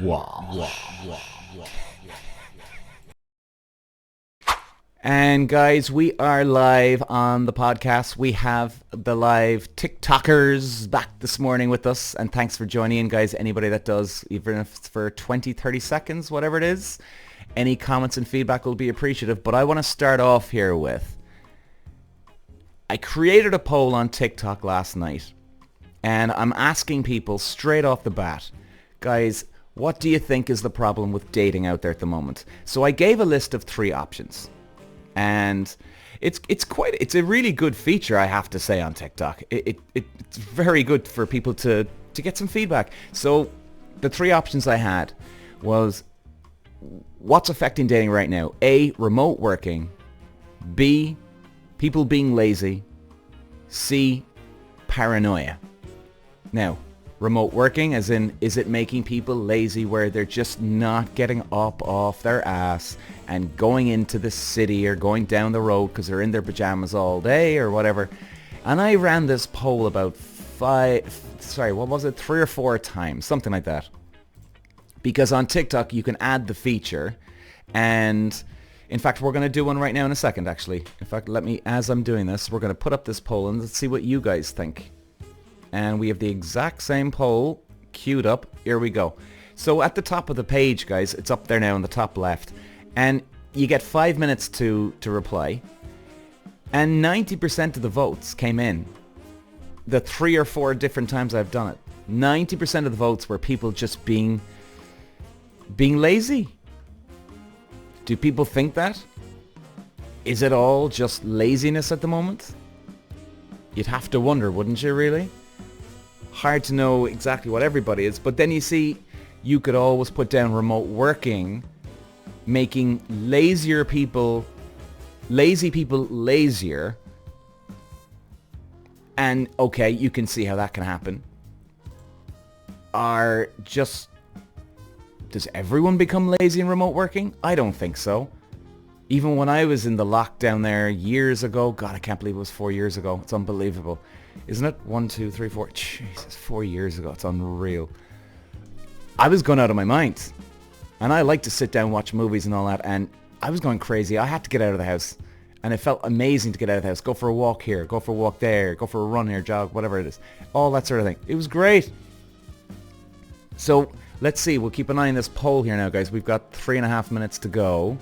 Walsh. And guys, we are live on the podcast. We have the live TikTokers back this morning with us. And thanks for joining in, guys. Anybody that does, even if it's for 20, 30 seconds, whatever it is, any comments and feedback will be appreciative. But I want to start off here with, I created a poll on TikTok last night. And I'm asking people straight off the bat, guys, what do you think is the problem with dating out there at the moment? So I gave a list of 3 options. And it's a really good feature, I have to say, on TikTok. It's very good for people to get some feedback. So the 3 options I had was, what's affecting dating right now? A, remote working. B, people being lazy. C, paranoia. Now, remote working, as in, is it making people lazy where they're just not getting up off their ass and going into the city or going down the road because they're in their pajamas all day or whatever? And I ran this poll about 3 or 4 times, something like that. Because on TikTok, you can add the feature. And in fact, we're going to do one right now in a second, actually. In fact, as I'm doing this, we're going to put up this poll and let's see what you guys think. And we have the exact same poll queued up. Here we go. So at the top of the page, guys, it's up there now in the top left. And you get 5 minutes to reply. And 90% of the votes came in. The 3 or 4 different times I've done it. 90% of the votes were people just being lazy. Do people think that? Is it all just laziness at the moment? You'd have to wonder, wouldn't you, really? Hard to know exactly what everybody is, but then you see, you could always put down remote working, making lazy people lazier, and okay, you can see how that can happen. Does everyone become lazy in remote working? I don't think so. Even when I was in the lockdown there years ago, God, I can't believe it was 4 years ago. It's unbelievable. Isn't it? 1, 2, 3, 4. Jesus, 4 years ago. It's unreal. I was going out of my mind. And I like to sit down, watch movies and all that. And I was going crazy. I had to get out of the house. And it felt amazing to get out of the house. Go for a walk here. Go for a walk there. Go for a run here, jog, whatever it is. All that sort of thing. It was great. So let's see. We'll keep an eye on this poll here now, guys. We've got 3.5 minutes to go.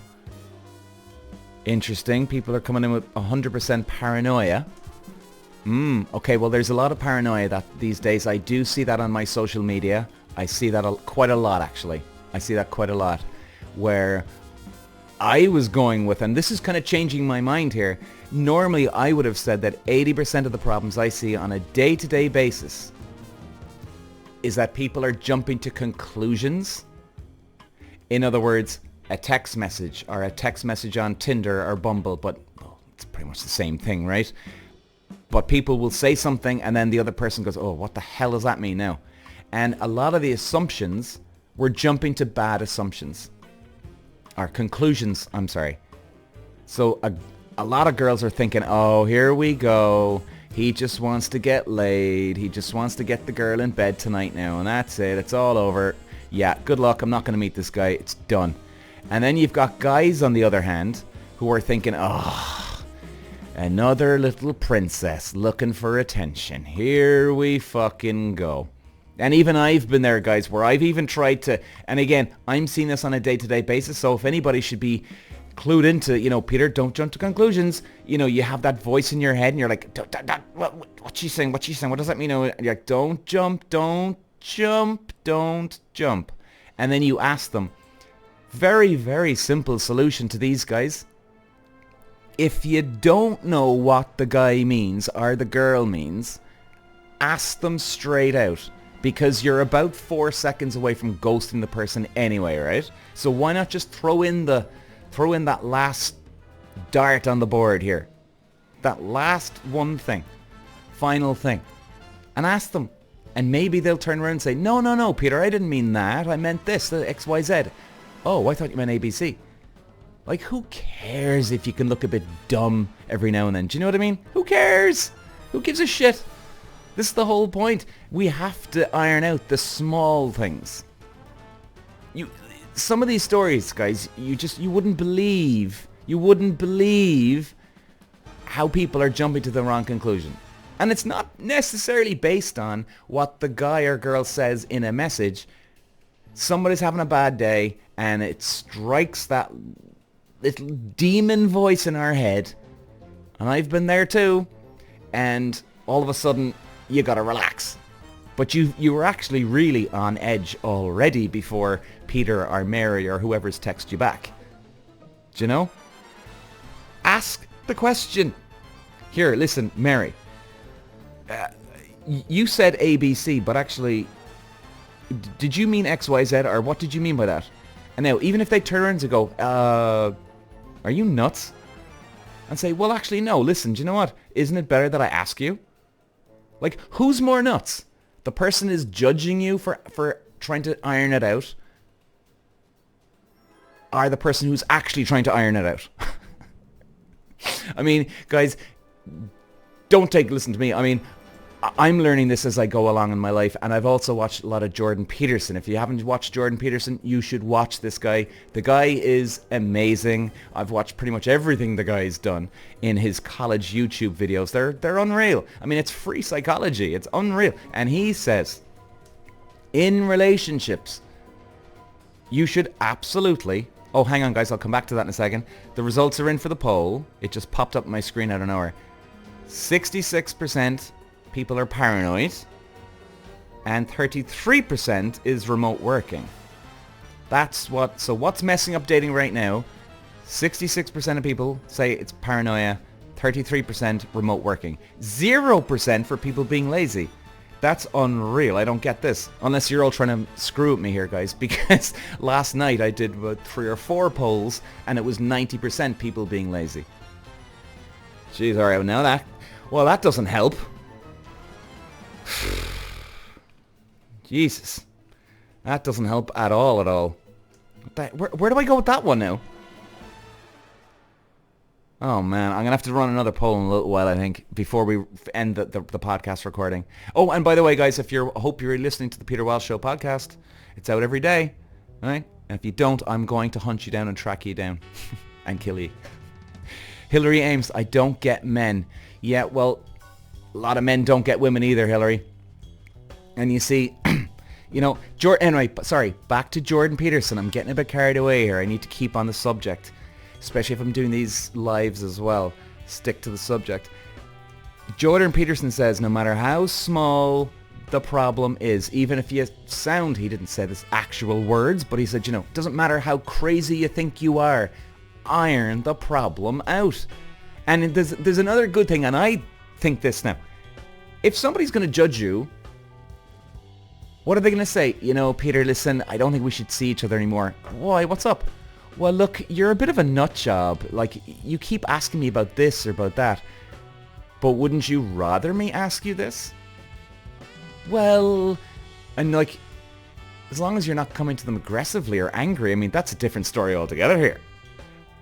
Interesting. People are coming in with 100% paranoia. Okay, well, there's a lot of paranoia that these days. I do see that on my social media. I see that quite a lot, actually. I see that quite a lot. Where I was going with, and this is kind of changing my mind here. Normally, I would have said that 80% of the problems I see on a day-to-day basis is that people are jumping to conclusions. In other words, a text message or a text message on Tinder or Bumble, but well, it's pretty much the same thing, right? But people will say something and then the other person goes, oh, what the hell does that mean now? And a lot of the assumptions, we're jumping to bad assumptions. Or conclusions, I'm sorry. So a lot of girls are thinking, oh, here we go. He just wants to get laid. He just wants to get the girl in bed tonight now. And that's it. It's all over. Yeah, good luck. I'm not going to meet this guy. It's done. And then you've got guys, on the other hand, who are thinking, oh, another little princess looking for attention. Here we fucking go. And even I've been there, guys, where I've even tried to, and again, I'm seeing this on a day-to-day basis, so if anybody should be clued into, Peter, don't jump to conclusions. You have that voice in your head and you're like, what's she saying? What's she saying? What does that mean? And you're like, don't jump. And then you ask them. Very, very simple solution to these guys. If you don't know what the guy means or the girl means, ask them straight out. Because you're about 4 seconds away from ghosting the person anyway, right? So why not just throw in that last dart on the board here. That last one thing. Final thing. And ask them. And maybe they'll turn around and say, no, Peter, I didn't mean that. I meant this, the XYZ. Oh, I thought you meant ABC. Like, who cares if you can look a bit dumb every now and then? Do you know what I mean? Who cares? Who gives a shit? This is the whole point. We have to iron out the small things. Some of these stories, guys, you wouldn't believe how people are jumping to the wrong conclusion. And it's not necessarily based on what the guy or girl says in a message. Somebody's having a bad day and it strikes that little demon voice in our head. And I've been there too. And all of a sudden, you gotta relax. But you were actually really on edge already before Peter or Mary or whoever's texted you back. Do you know? Ask the question. Here, listen, Mary. You said ABC, but actually, did you mean XYZ, or what did you mean by that? And now, even if they turn around and go, are you nuts? And say, well, actually, no, listen, do you know what? Isn't it better that I ask you? Like, who's more nuts? The person is judging you for trying to iron it out, or the person who's actually trying to iron it out? I mean, guys, listen to me. I mean, I'm learning this as I go along in my life, and I've also watched a lot of Jordan Peterson. If you haven't watched Jordan Peterson, you should watch this guy. The guy is amazing. I've watched pretty much everything the guy's done in his college YouTube videos. They're unreal. I mean, it's free psychology. It's unreal. And he says, in relationships, you should absolutely... Oh, hang on, guys. I'll come back to that in a second. The results are in for the poll. It just popped up on my screen out of nowhere. 66% people are paranoid, and 33% is remote working. So what's messing up dating right now? 66% of people say it's paranoia, 33% remote working. 0% for people being lazy. That's unreal. I don't get this. Unless you're all trying to screw at me here, guys, because last night I did about 3 or 4 polls, and it was 90% people being lazy. Jeez, alright, now that doesn't help. Jesus. That doesn't help at all. Where do I go with that one now? Oh man, I'm going to have to run another poll in a little while, I think, before we end the podcast recording. Oh, and by the way, guys, I hope you're listening to the Peter Walsh Show podcast. It's out every day, right? And if you don't, I'm going to hunt you down and track you down and kill you. Hillary Ames, I don't get men. Yeah, well, a lot of men don't get women either, Hillary. And you see, you know, anyway, sorry, back to Jordan Peterson. I'm getting a bit carried away here. I need to keep on the subject, especially if I'm doing these lives as well. Stick to the subject. Jordan Peterson says, no matter how small the problem is, even if you sound, he didn't say this actual words, but he said, you know, it doesn't matter how crazy you think you are, iron the problem out. And there's another good thing, and I think this now. If somebody's going to judge you, what are they going to say? You know, Peter, listen, I don't think we should see each other anymore. Why? What's up? Well, look, you're a bit of a nut job. Like, you keep asking me about this or about that. But wouldn't you rather me ask you this? Well, and like, as long as you're not coming to them aggressively or angry, I mean, that's a different story altogether here.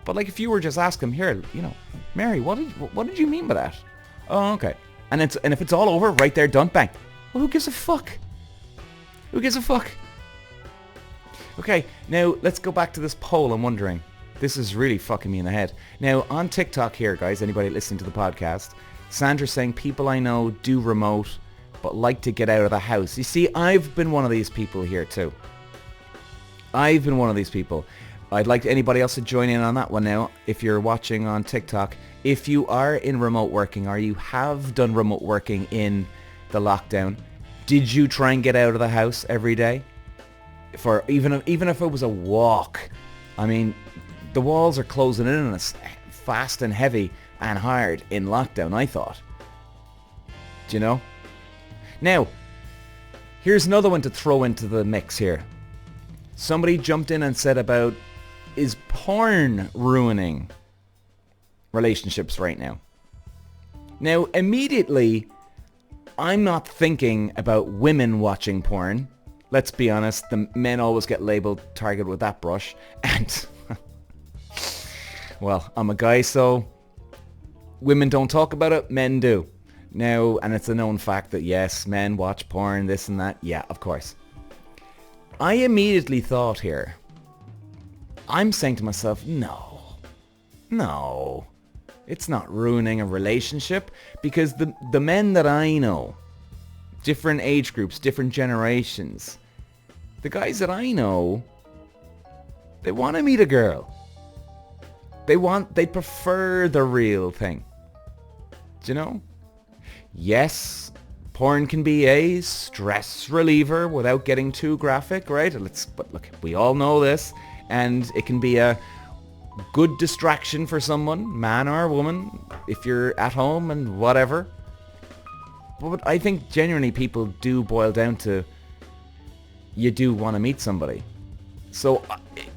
But like, if you were just asking here, you know, Mary, what did you mean by that? Oh, okay. And if it's all over, right there, done, bang. Well, who gives a fuck? Who gives a fuck? Okay, now let's go back to this poll. I'm wondering. This is really fucking me in the head. Now, on TikTok here, guys, anybody listening to the podcast, Sandra's saying people I know do remote, but like to get out of the house. You see, I've been one of these people here too. I've been one of these people. I'd like anybody else to join in on that one now. If you're watching on TikTok, if you are in remote working or you have done remote working in the lockdown, did you try and get out of the house every day? For even if it was a walk. I mean, the walls are closing in on us fast and heavy and hard in lockdown, I thought. Do you know? Now, here's another one to throw into the mix here. Somebody jumped in and said about, is porn ruining relationships right now? Now, immediately, I'm not thinking about women watching porn. Let's be honest, the men always get labeled target with that brush. And, well, I'm a guy, so women don't talk about it, men do. Now, and it's a known fact that yes, men watch porn, this and that. Yeah, of course. I immediately thought here, I'm saying to myself, no, it's not ruining a relationship, because the men that I know, different age groups, different generations, the guys that I know, they want to meet a girl. They prefer the real thing. Do you know? Yes, porn can be a stress reliever without getting too graphic, right? But look, we all know this, and it can be a good distraction for someone, man or woman, if you're at home and whatever. But I think genuinely people do boil down to, you do want to meet somebody. So,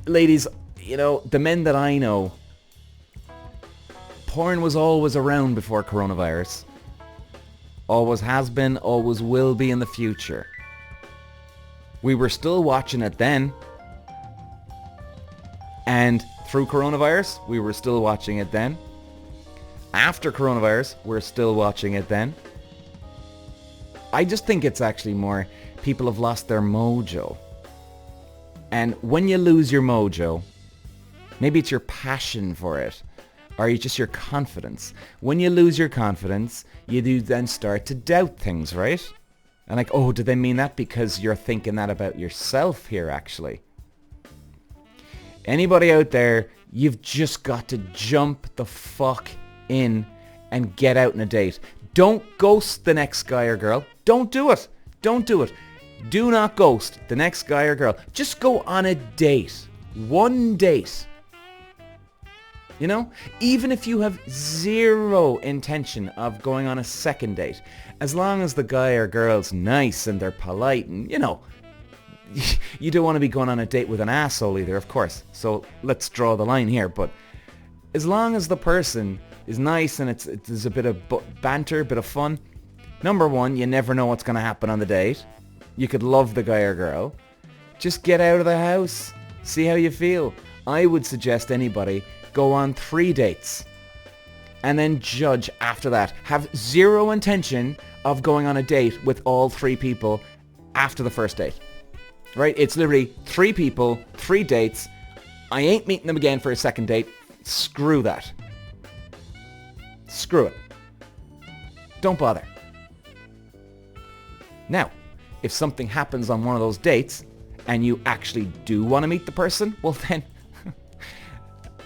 ladies, you know, the men that I know, porn was always around before coronavirus. Always has been, always will be in the future. We were still watching it then. And through coronavirus, we were still watching it then. After coronavirus, we're still watching it then. I just think it's actually more people have lost their mojo. And when you lose your mojo, maybe it's your passion for it, or just your confidence. When you lose your confidence, you do then start to doubt things, right? And like, oh, did they mean that? Because you're thinking that about yourself here, actually. Anybody out there, you've just got to jump the fuck in and get out on a date. Don't ghost the next guy or girl. Don't do it. Don't do it. Do not ghost the next guy or girl. Just go on a date. One date. You know, even if you have zero intention of going on a second date, as long as the guy or girl's nice and they're polite and, you know, you don't want to be going on a date with an asshole either, of course. So let's draw the line here. But as long as the person is nice and there's a bit of banter, a bit of fun, number one, you never know what's going to happen on the date. You could love the guy or girl. Just get out of the house. See how you feel. I would suggest anybody go on 3 dates and then judge after that. Have zero intention of going on a date with all 3 people after the first date. Right? It's literally 3 people, 3 dates. I ain't meeting them again for a second date. Screw that. Screw it. Don't bother. Now, if something happens on one of those dates and you actually do want to meet the person, well then,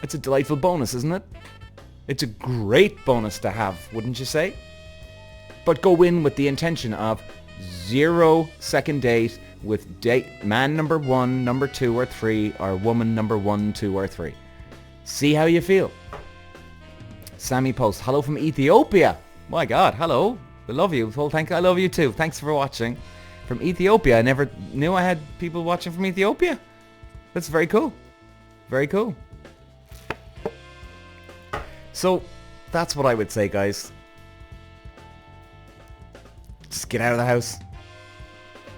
it's a delightful bonus, isn't it? It's a great bonus to have, wouldn't you say? But go in with the intention of 0 second date with date man number 1, number 2 or 3, or woman number 1, 2 or 3. See how you feel. Sammy Post, hello from Ethiopia. My God, hello. I love you. Well, I love you too. Thanks for watching. From Ethiopia. I never knew I had people watching from Ethiopia. That's very cool. Very cool. So, that's what I would say, guys. Just get out of the house.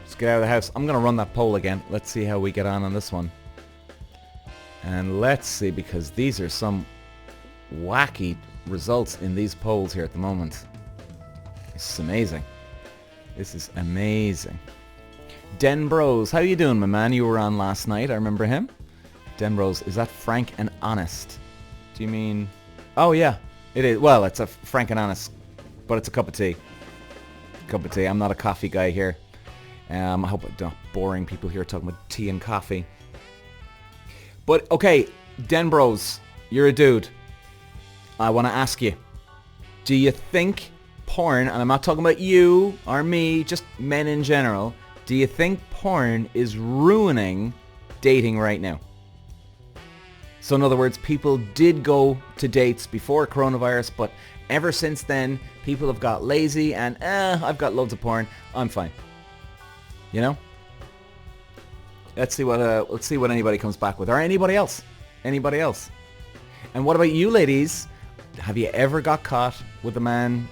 Just get out of the house. I'm going to run that poll again. Let's see how we get on this one. And let's see, because these are some wacky results in these polls here at the moment. This is amazing. This is amazing. Den Bros, how you doing, my man? You were on last night. I remember him. Den Bros, is that frank and honest? Do you mean... Oh, yeah. It is. Well, it's a frank and honest, but it's a cup of tea. Cup of tea. I'm not a coffee guy here. I hope I'm not boring people here talking about tea and coffee. But, okay, Den Bros, you're a dude. I want to ask you, do you think porn, and I'm not talking about you or me, just men in general, do you think porn is ruining dating right now? So in other words, people did go to dates before coronavirus, but ever since then, people have got lazy and, I've got loads of porn, I'm fine. You know? Let's see what anybody comes back with, or anybody else. Anybody else. And what about you, ladies? Have you ever got caught with a man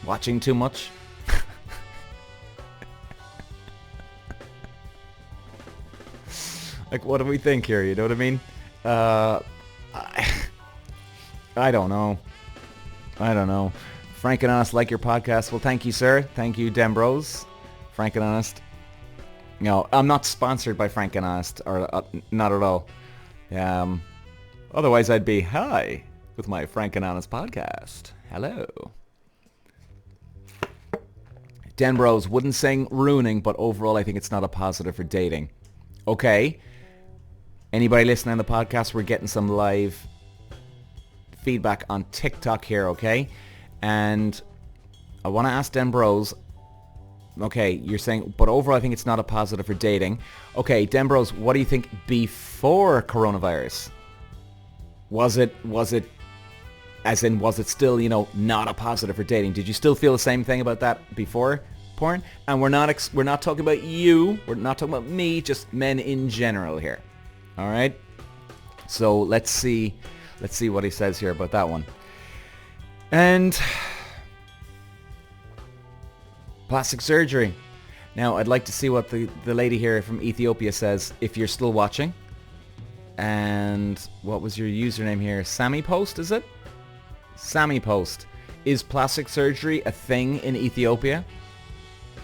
watching too much? Like, what do we think here? You know what I mean? I don't know. I don't know. Frank and Honest, like your podcast. Well, thank you, sir. Thank you, Dembros. Frank and Honest. No, I'm not sponsored by Frank and Honest, or not at all. Otherwise I'd be, hi, with my Frank and Honest podcast. Hello. Denbros wouldn't sing ruining, but overall I think it's not a positive for dating. Okay. Anybody listening on the podcast, we're getting some live feedback on TikTok here, okay? And I want to ask Denbros, okay, you're saying, but overall I think it's not a positive for dating. Okay, Denbros, what do you think before coronavirus? Was it, as in, was it still, not a positive for dating? Did you still feel the same thing about that before porn? And we're not talking about you, we're not talking about me, just men in general here. All right? So let's see what he says here about that one. And plastic surgery. Now, I'd like to see what the lady here from Ethiopia says, if you're still watching. And what was your username here? Sammy Post, is it? Sammy Post. Is plastic surgery a thing in Ethiopia?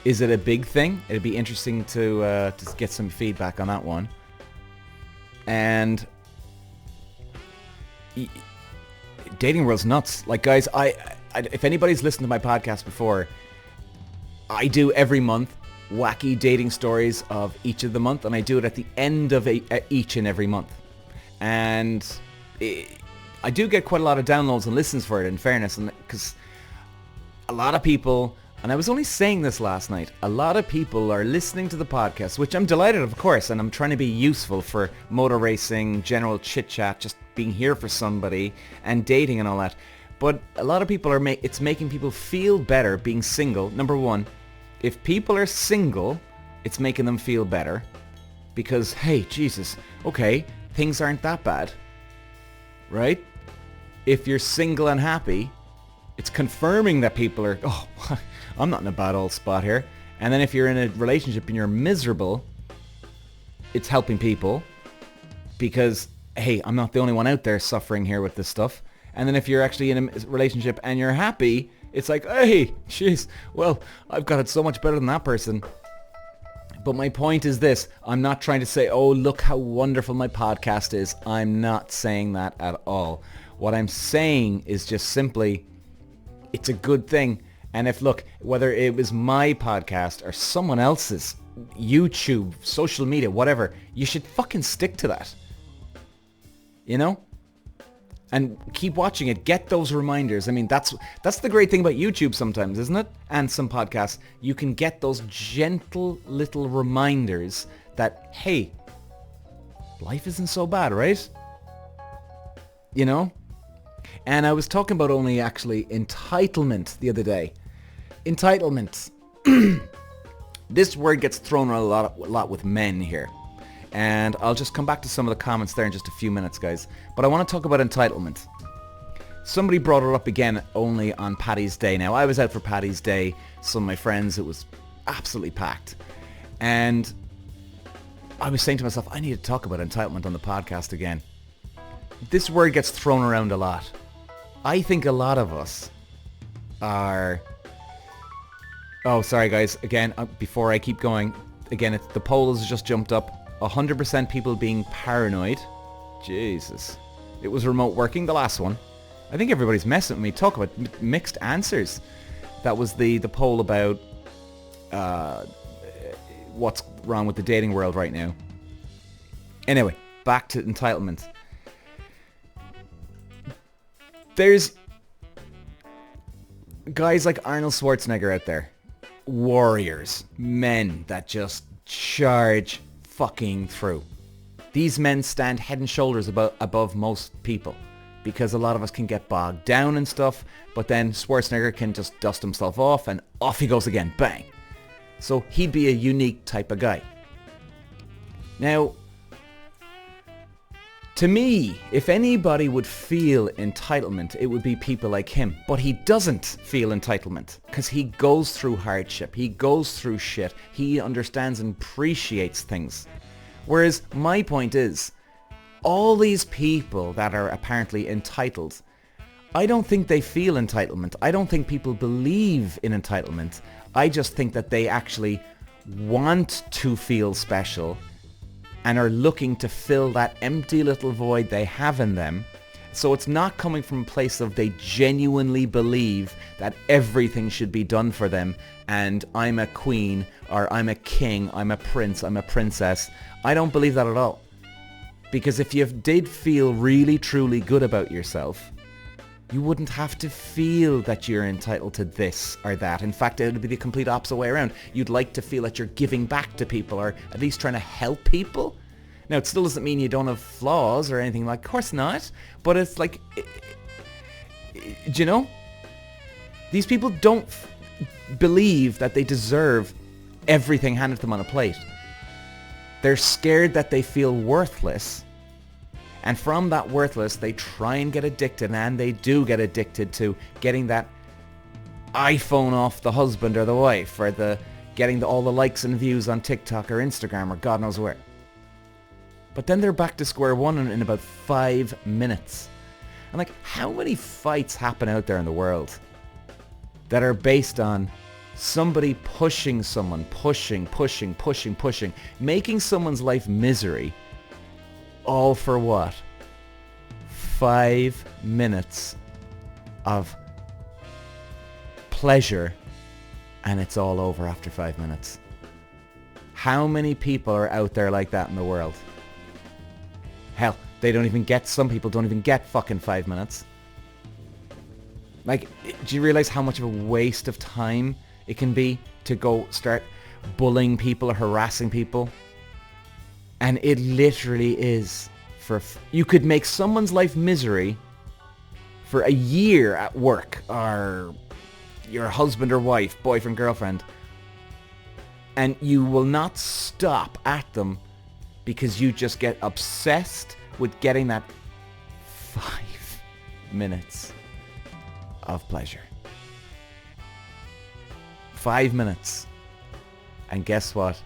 Is it a big thing? It'd be interesting to get some feedback on that one. And dating world's nuts. Like, guys, I if anybody's listened to my podcast before, I do every month wacky dating stories of each of the month, and I do it at the end of each and every month. And I do get quite a lot of downloads and listens for it, in fairness, and because a lot of people, and I was only saying this last night, a lot of people are listening to the podcast, which I'm delighted, of course, and I'm trying to be useful for motor racing, general chit-chat, just being here for somebody, and dating and all that. But a lot of people it's making people feel better being single. Number one, if people are single, it's making them feel better because, hey, Jesus, okay, things aren't that bad, right? If you're single and happy, it's confirming that people are, oh, I'm not in a bad old spot here. And then if you're in a relationship and you're miserable, it's helping people because, hey, I'm not the only one out there suffering here with this stuff. And then if you're actually in a relationship and you're happy, it's like, hey, jeez, well, I've got it so much better than that person. But my point is this. I'm not trying to say, oh, look how wonderful my podcast is. I'm not saying that at all. What I'm saying is just simply, it's a good thing. And if, look, whether it was my podcast or someone else's, YouTube, social media, whatever, you should fucking stick to that. You know? And keep watching it. Get those reminders. I mean, that's the great thing about YouTube sometimes, isn't it? And some podcasts. You can get those gentle little reminders that, hey, life isn't so bad, right? You know? And I was talking about only actually entitlement the other day. Entitlement. This word gets thrown around a lot with men here. And I'll just come back to some of the comments there in just a few minutes, guys. But I want to talk about entitlement. Somebody brought it up again only on Paddy's Day. Now, I was out for Paddy's Day. Some of my friends, it was absolutely packed. And I was saying to myself, I need to talk about entitlement on the podcast again. This word gets thrown around a lot. I think a lot of us are... Oh, sorry, guys. Again, before I keep going, again, the poll has just jumped up. 100% people being paranoid. Jesus. It was remote working, the last one. I think everybody's messing with me. Talk about mixed answers. That was the poll about what's wrong with the dating world right now. Anyway, back to entitlement. There's guys like Arnold Schwarzenegger out there. Warriors. Men that just charge fucking through. These men stand head and shoulders above most people because a lot of us can get bogged down and stuff, but then Schwarzenegger can just dust himself off and off he goes again. Bang. So he'd be a unique type of guy. Now, to me, if anybody would feel entitlement, it would be people like him. But he doesn't feel entitlement because he goes through hardship. He goes through shit. He understands and appreciates things. Whereas my point is, all these people that are apparently entitled, I don't think they feel entitlement. I don't think people believe in entitlement. I just think that they actually want to feel special and are looking to fill that empty little void they have in them. So it's not coming from a place of they genuinely believe that everything should be done for them and I'm a queen or I'm a king, I'm a prince, I'm a princess. I don't believe that at all. Because if you did feel really truly good about yourself, you wouldn't have to feel that you're entitled to this or that. In fact, it would be the complete opposite way around. You'd like to feel that you're giving back to people or at least trying to help people. Now, it still doesn't mean you don't have flaws or anything like, of course not. But it's like, do you know? These people don't believe that they deserve everything handed to them on a plate. They're scared that they feel worthless. And from that worthless, they try and get addicted, and they do get addicted to getting that iPhone off the husband or the wife, or getting all the likes and views on TikTok or Instagram or God knows where. But then they're back to square one in about 5 minutes. And like, how many fights happen out there in the world that are based on somebody pushing someone, pushing, making someone's life misery, all for what? 5 minutes of pleasure, and it's all over after 5 minutes. How many people are out there like that in the world? Hell, some people don't even get fucking 5 minutes. Like, do you realize how much of a waste of time it can be to go start bullying people or harassing people? And it literally is you could make someone's life misery for a year at work, or your husband or wife, boyfriend, girlfriend, and you will not stop at them because you just get obsessed with getting that 5 minutes of pleasure. 5 minutes. And guess what?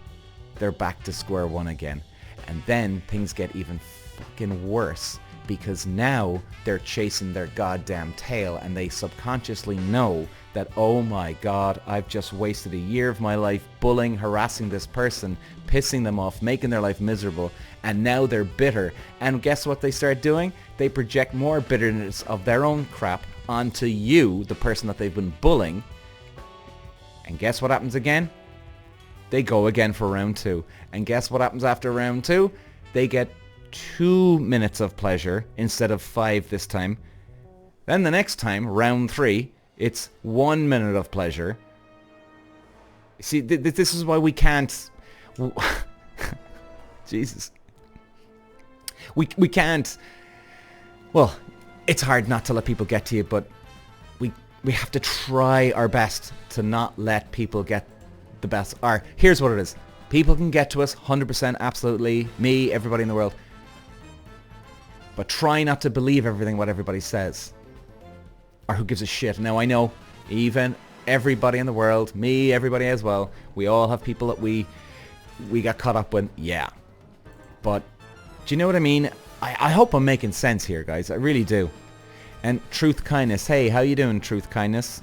They're back to square one again. And then things get even fucking worse, because now they're chasing their goddamn tail, and they subconsciously know that, oh my God, I've just wasted a year of my life bullying, harassing this person, pissing them off, making their life miserable, and now they're bitter. And guess what they start doing? They project more bitterness of their own crap onto you, the person that they've been bullying. And guess what happens again? They go again for round 2. And guess what happens after round 2? They get 2 minutes of pleasure instead of 5 this time. Then the next time, round 3, it's 1 minute of pleasure. See, this is why we can't... Jesus. We can't... Well, it's hard not to let people get to you, but we have to try our best to not let people get the best. Or here's what it is. People can get to us 100%, absolutely. Me, everybody in the world. But try not to believe everything what everybody says. Or who gives a shit. Now I know, even everybody in the world, me, everybody as well, we all have people that we got caught up with. Yeah. But do you know what I mean? I hope I'm making sense here, guys. I really do. And Truth Kindness. Hey, how you doing, Truth Kindness?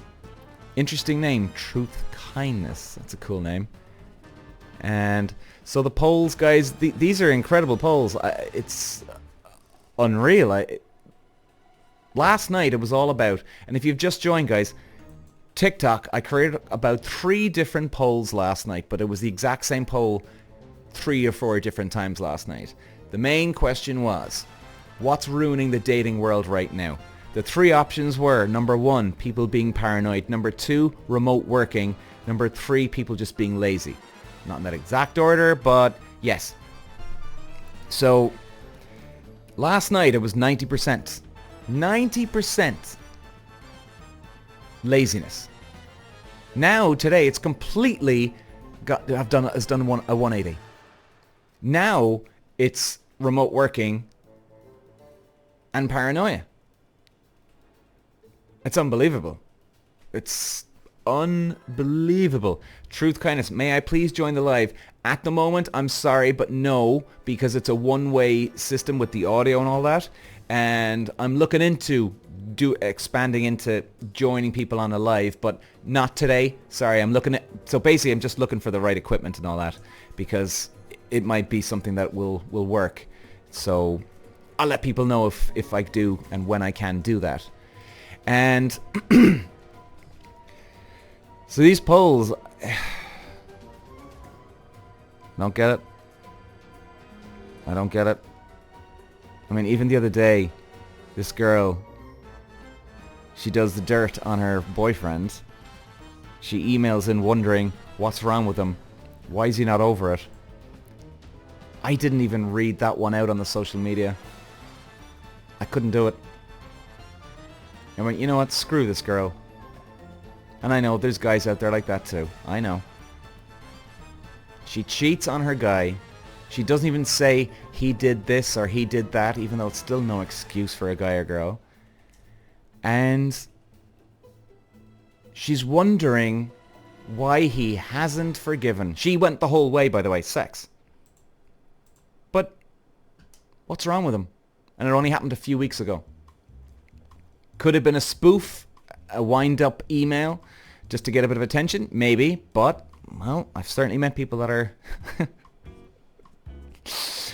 Interesting name, Truth Kindness. That's a cool name. And so the polls, guys, these are incredible polls. It's unreal. Last night it was all about, and if you've just joined, guys, TikTok, I created about 3 different polls last night, but it was the exact same poll 3 or 4 different times last night. The main question was, what's ruining the dating world right now? The 3 options were, number 1, people being paranoid. Number 2, remote working. Number 3, people just being lazy. Not in that exact order, but yes. So, last night it was 90%. 90% laziness. Now, today, it's completely has done a 180. Now, it's remote working and paranoia. It's unbelievable. It's unbelievable. Truth Kindness, may I please join the live? At the moment, I'm sorry, but no, because it's a one-way system with the audio and all that. And I'm looking into expanding into joining people on a live, but not today. Sorry, so basically I'm just looking for the right equipment and all that, because it might be something that will work. So I'll let people know if I do and when I can do that. And so these polls, don't get it. I don't get it. I mean, even the other day, this girl, she does the dirt on her boyfriend. She emails in wondering what's wrong with him. Why is he not over it? I didn't even read that one out on the social media. I couldn't do it. I went, you know what? Screw this girl. And I know there's guys out there like that too. I know. She cheats on her guy. She doesn't even say he did this or he did that, even though it's still no excuse for a guy or girl. And she's wondering why he hasn't forgiven. She went the whole way, by the way, sex. But what's wrong with him? And it only happened a few weeks ago. Could have been a spoof, a wind-up email, just to get a bit of attention, maybe. But, well, I've certainly met people that are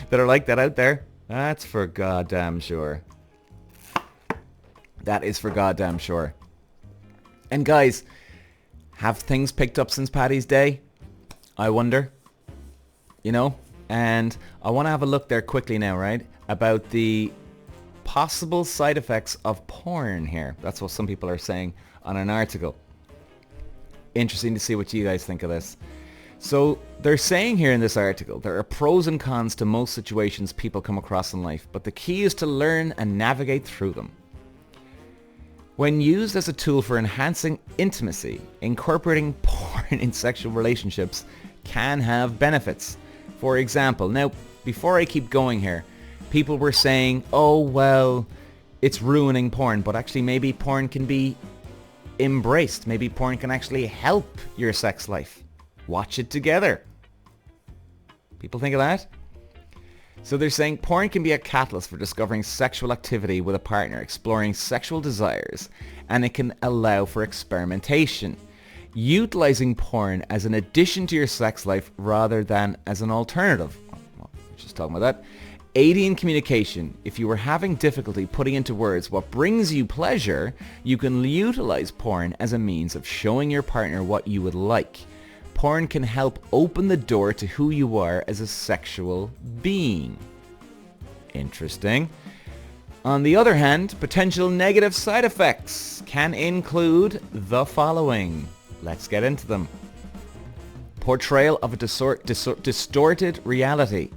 that are like that out there. That's for goddamn sure. That is for goddamn sure. And guys, have things picked up since Paddy's Day? I wonder. You know? And I want to have a look there quickly now, right? About the possible side effects of porn here. That's what some people are saying on an article. Interesting to see what you guys think of this. So they're saying here in this article, there are pros and cons to most situations people come across in life, but the key is to learn and navigate through them. When used as a tool for enhancing intimacy, incorporating porn in sexual relationships can have benefits. For example, now before I keep going here, people were saying, oh well, it's ruining porn, but actually maybe porn can be embraced. Maybe porn can actually help your sex life. Watch it together. People think of that? So they're saying porn can be a catalyst for discovering sexual activity with a partner, exploring sexual desires, and it can allow for experimentation. Utilizing porn as an addition to your sex life rather than as an alternative. Well, just talking about that. Aiding in communication. If you were having difficulty putting into words what brings you pleasure, you can utilize porn as a means of showing your partner what you would like. Porn can help open the door to who you are as a sexual being. Interesting. On the other hand, potential negative side effects can include the following. Let's get into them. Portrayal of a distorted reality.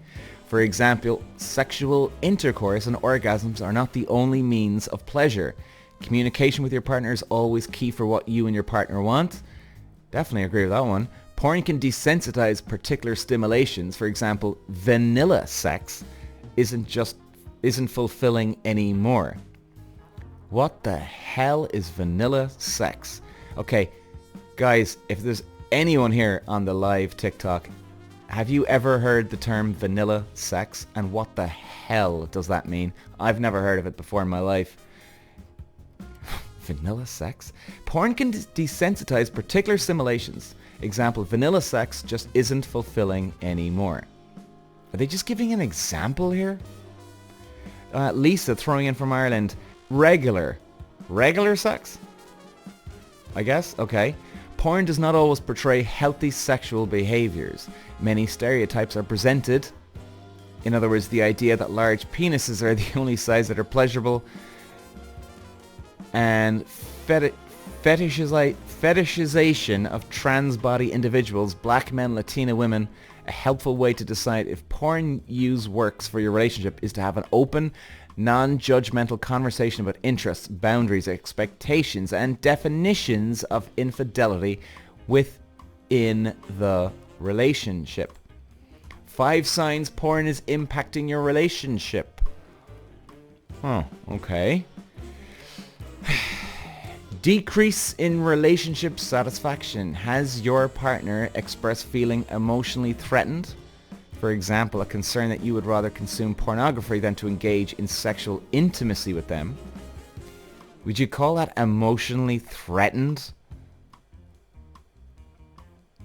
For example, sexual intercourse and orgasms are not the only means of pleasure. Communication with your partner is always key for what you and your partner want. Definitely agree with that one. Porn can desensitize particular stimulations. For example, vanilla sex isn't fulfilling anymore. What the hell is vanilla sex? Okay, guys, if there's anyone here on the live TikTok, have you ever heard the term vanilla sex? And what the hell does that mean? I've never heard of it before in my life. Vanilla sex? Porn can desensitize particular stimulations. Example, vanilla sex just isn't fulfilling anymore. Are they just giving an example here? Lisa throwing in from Ireland. Regular sex? I guess? Okay. Porn does not always portray healthy sexual behaviors. Many stereotypes are presented. In other words, the idea that large penises are the only size that are pleasurable. And fetishization of trans body individuals, black men, Latina women. A helpful way to decide if porn use works for your relationship is to have an open, non-judgmental conversation about interests, boundaries, expectations, and definitions of infidelity within the relationship. 5 signs porn is impacting your relationship. Huh, okay. Decrease in relationship satisfaction. Has your partner expressed feeling emotionally threatened? For example, a concern that you would rather consume pornography than to engage in sexual intimacy with them. Would you call that emotionally threatened?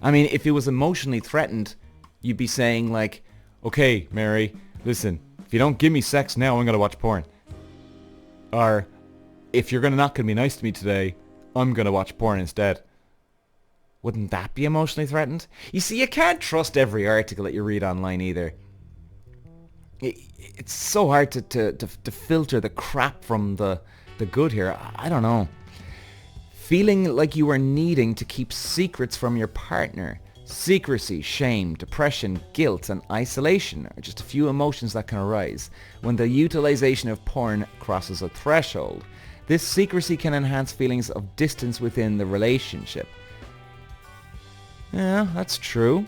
I mean, if it was emotionally threatened, you'd be saying like, okay, Mary, listen, if you don't give me sex now, I'm going to watch porn. Or, if you're not going to be nice to me today, I'm going to watch porn instead. Wouldn't that be emotionally threatened? You see, you can't trust every article that you read online either. It's so hard to filter the crap from the good here. I don't know. Feeling like you are needing to keep secrets from your partner. Secrecy, shame, depression, guilt, and isolation are just a few emotions that can arise when the utilization of porn crosses a threshold. This secrecy can enhance feelings of distance within the relationship. Yeah, that's true.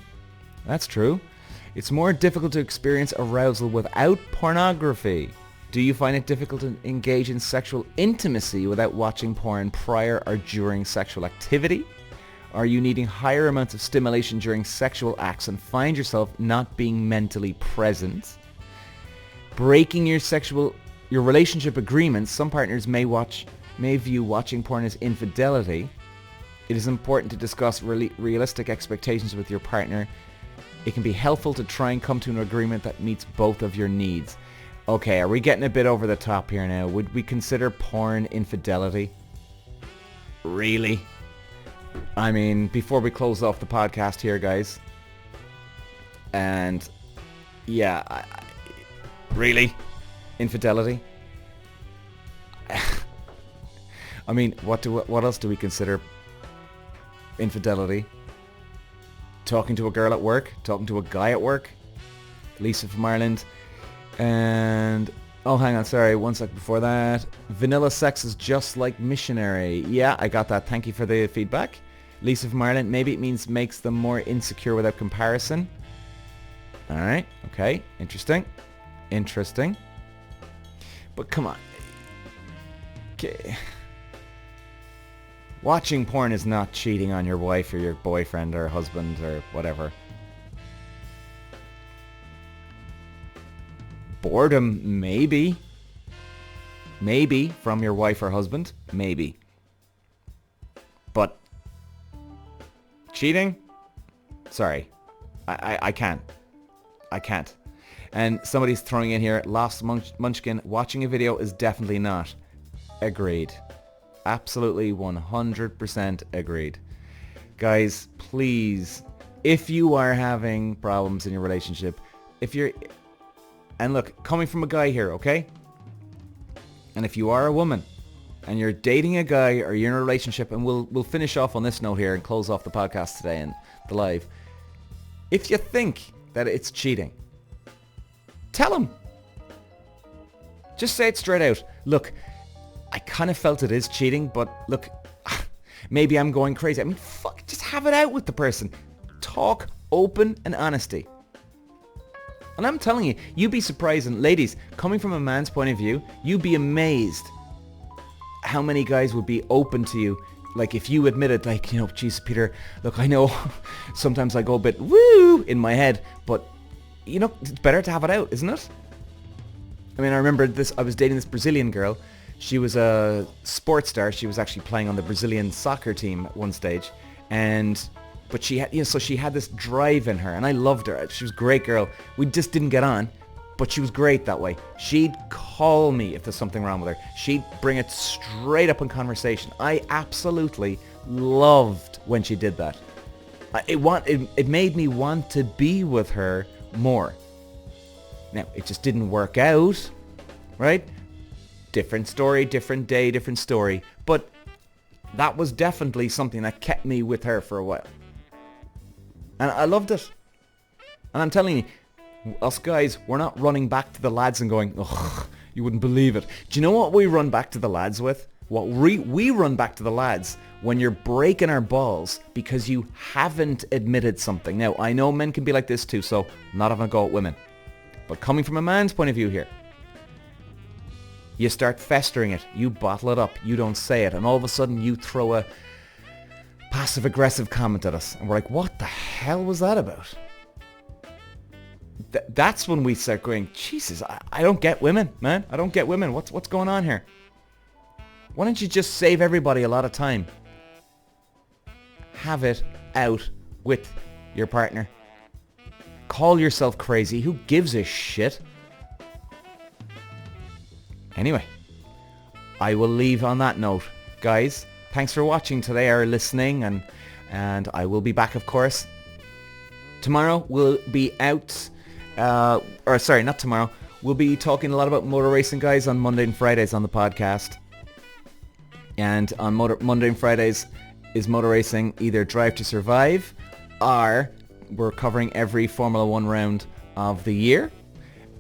That's true. It's more difficult to experience arousal without pornography. Do you find it difficult to engage in sexual intimacy without watching porn prior or during sexual activity? Are you needing higher amounts of stimulation during sexual acts and find yourself not being mentally present? Breaking your relationship agreements. Some partners may view watching porn as infidelity. It is important to discuss realistic expectations with your partner. It can be helpful to try and come to an agreement that meets both of your needs. Okay, are we getting a bit over the top here now? Would we consider porn infidelity? Really? I mean, before we close off the podcast here, guys. And yeah, really? Infidelity? I mean, what else do we consider infidelity? Talking to a girl at work? Talking to a guy at work? Lisa from Ireland. And oh, hang on, sorry, one sec before that. Vanilla sex is just like missionary. Yeah, I got that. Thank you for the feedback. Lisa from Ireland, maybe it makes them more insecure without comparison. Alright, okay, interesting. But come on. Okay. Watching porn is not cheating on your wife or your boyfriend or husband or whatever. Boredom, maybe. Maybe from your wife or husband. Maybe. But cheating? Sorry. I can't. And somebody's throwing in here, Lost Munchkin, watching a video is definitely not. Agreed. Absolutely 100% agreed. Guys, please, if you are having problems in your relationship, and look, coming from a guy here, okay? And if you are a woman and you're dating a guy or you're in a relationship, and we'll finish off on this note here and close off the podcast today and the live. If you think that it's cheating, tell him. Just say it straight out. Look, I kind of felt it is cheating, but look, maybe I'm going crazy. I mean, fuck, just have it out with the person. Talk open and honesty. And I'm telling you, you'd be surprised, and ladies, coming from a man's point of view, you'd be amazed how many guys would be open to you. Like if you admitted, like, you know, geez, Peter, look, I know sometimes I go a bit woo in my head, but you know, it's better to have it out, isn't it? I mean, I remember this, I was dating this Brazilian girl. She was a sports star. She was actually playing on the Brazilian soccer team at one stage. But she had, you know, so she had this drive in her, and I loved her. She was a great girl. We just didn't get on, but she was great that way. She'd call me if there's something wrong with her. She'd bring it straight up in conversation. I absolutely loved when she did that. It made me want to be with her more. Now, it just didn't work out, right? Different story, different day, different story. But that was definitely something that kept me with her for a while. And I loved it. And I'm telling you, us guys, we're not running back to the lads and going, ugh, you wouldn't believe it. Do you know what we run back to the lads with? What we run back to the lads when you're breaking our balls because you haven't admitted something. Now, I know men can be like this too, so I'm not having a go at women. But coming from a man's point of view here, you start festering it, you bottle it up, you don't say it, and all of a sudden you throw a passive-aggressive comment at us. And we're like, what the hell was that about? That's when we start going, Jesus, I don't get women, man. I don't get women. What's going on here? Why don't you just save everybody a lot of time? Have it out with your partner. Call yourself crazy. Who gives a shit? Anyway, I will leave on that note. Guys, thanks for watching today or listening, and I will be back, of course. Tomorrow we'll be out, or sorry, not tomorrow. We'll be talking a lot about motor racing, guys, on Monday and Fridays on the podcast. And on Monday and Fridays is motor racing, either Drive to Survive, or we're covering every Formula 1 round of the year.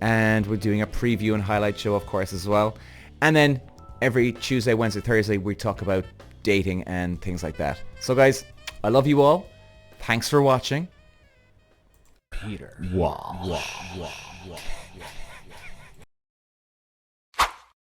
And we're doing a preview and highlight show, of course, as well. And then every Tuesday, Wednesday, Thursday, we talk about dating and things like that. So, guys, I love you all. Thanks for watching. Peter. Wow.